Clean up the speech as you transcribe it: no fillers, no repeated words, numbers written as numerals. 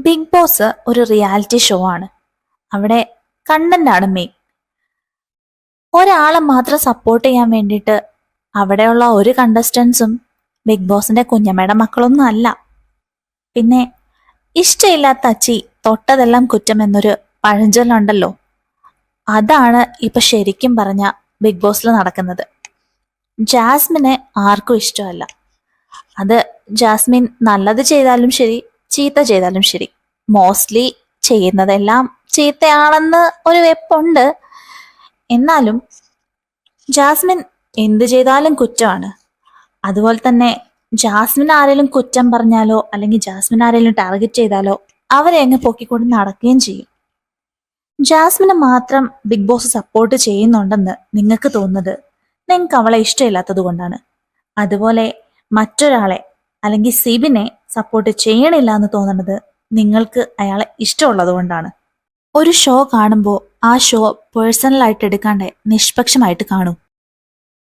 Big boss ഒരു reality show ആണ്. അവിടെ കണ്ടന്റ് ആണ് മെയിൻ. ഒരാളെ മാത്രം സപ്പോർട്ട് ചെയ്യാൻ വേണ്ടിയിട്ട് അവിടെയുള്ള ഒരു കണ്ടസ്റ്റൻസും ബിഗ് ബോസിന്റെ കുഞ്ഞമ്മയുടെ മക്കളൊന്നും അല്ല. പിന്നെ ഇഷ്ടമില്ലാത്ത അച്ചി തൊട്ടതെല്ലാം കുറ്റം എന്നൊരു പഴഞ്ചൊല്ലുണ്ടല്ലോ, അതാണ് ഇപ്പൊ ശരിക്കും പറഞ്ഞ ബിഗ് ബോസിൽ നടക്കുന്നത്. ജാസ്മിനെ ആർക്കും ഇഷ്ടമല്ല. അത് ജാസ്മിൻ നല്ലത് ചെയ്താലും ശരി, ചീത്ത ചെയ്താലും ശരി. മോസ്റ്റ്ലി ചെയ്യുന്നതെല്ലാം ചീത്തയാണെന്ന് ഒരു വെപ്പുണ്ട്. എന്നാലും ജാസ്മിൻ എന്ത് ചെയ്താലും കുറ്റമാണ്. അതുപോലെ തന്നെ ജാസ്മിൻ ആരെങ്കിലും കുറ്റം പറഞ്ഞാലോ അല്ലെങ്കിൽ ജാസ്മിൻ ആരെങ്കിലും ടാർഗറ്റ് ചെയ്താലോ അവരെ അങ്ങ് പൊക്കിക്കൊണ്ട് നടക്കുകയും ചെയ്യും. ജാസ്മിനെ മാത്രം ബിഗ് ബോസ് സപ്പോർട്ട് ചെയ്യുന്നുണ്ടെന്ന് നിങ്ങൾക്ക് തോന്നുന്നത് നിങ്ങൾക്ക് അവളെ ഇഷ്ടമില്ലാത്തത് കൊണ്ടാണ്. അതുപോലെ മറ്റൊരാളെ അല്ലെങ്കിൽ സിബിനെ സപ്പോർട്ട് ചെയ്യണില്ല എന്ന് തോന്നുന്നത് നിങ്ങൾക്ക് അയാളെ ഇഷ്ടമുള്ളത് കൊണ്ടാണ്. ഒരു ഷോ കാണുമ്പോൾ ആ ഷോ പേഴ്സണലായിട്ട് എടുക്കാണ്ട് നിഷ്പക്ഷമായിട്ട് കാണൂ.